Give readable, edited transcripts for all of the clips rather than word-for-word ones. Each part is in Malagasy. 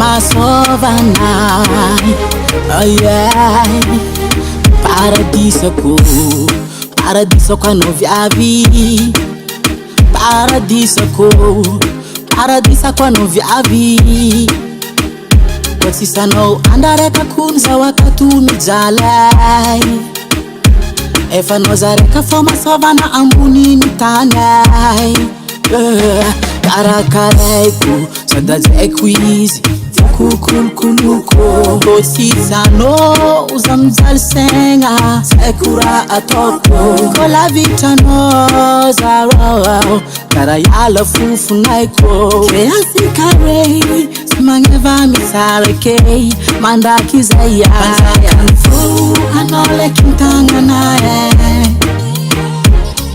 masovanay. Ay, paradisako ano viavy. Paradisako ano viavy. Koa tsisy anao andareka kony zao akato mijalay. Efa anao zareka fô masôvana amboniny tany ay. Karakaraiko sady ajaiko izy tiako kolokoloko. Koa tsisy anao za mijaly saigna saiko raha ataoko. Koa lavitranao za kara hiala fofonaiko. Ke asikare sy magneva misarake mandraky izay panjakany fo anao leky tagnanay.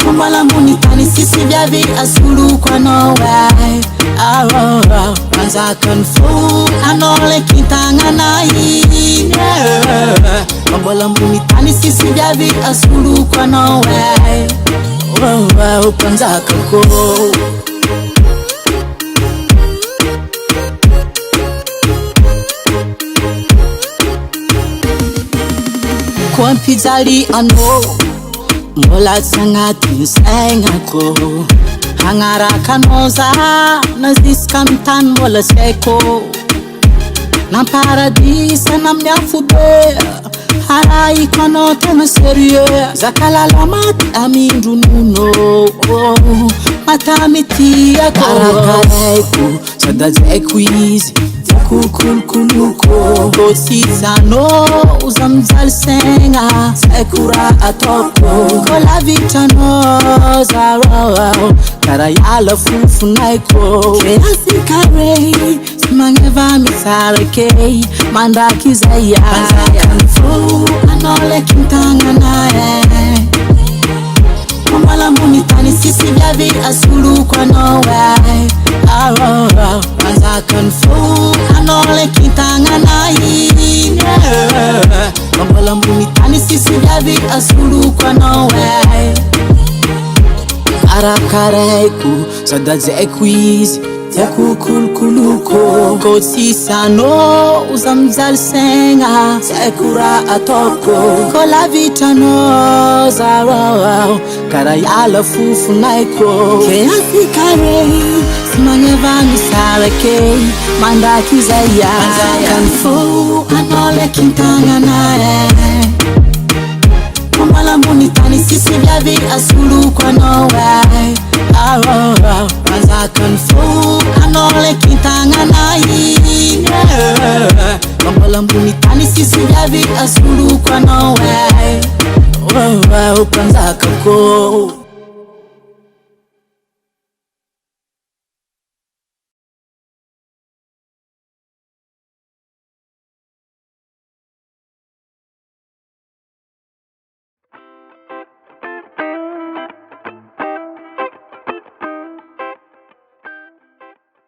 Mambala ambony tany sisy viavy asoloko anao ay. Panjakany fo anao leky tagnanay. Mambala ambony tany sisy viavy asoloko anao ay. Panjakako koa ampijaly anao mbola tsy agnatiny saignako. Hagnaraka anao za na ziska amy tany mbola tsy haiko. Namparadisa na amin'ny afo be haraiko anao tegna sérieux. Zakalala maty amindronono mata mitiako. Karakaraiko sady ajaiko izy tiako kolokoloko. Koa tsisy anao za mijaly saigna saiko raha ataoko. Koa lavitranao za kara hiala fofonaiko. Ke asikare sy magneva misarake mandraky izay panjakany fo anao leky tagnanay. Mambala ambony tany sisy viavy asoloko anao ay. Panjakany fo anao leky tagnanay. Mambala ambony tany sisy viavy asoloko anao ay. Karakaraiko sady ajaiko izy tiako kolokoloko. Koa tsisy anao za mijaly saigna saiko raha ataoko. Koa lavitranao za kara hiala fofonaiko. Ke asikare sy magneva misarake mandraky izay panjakany fo anao leky tagnanay. Mambala ambony tany sisy viavy asoloko anao ay. Panjakany fo anao leky tagnanay. Mambala ambony tany sisy viavy asoloko anao ay. Panjakako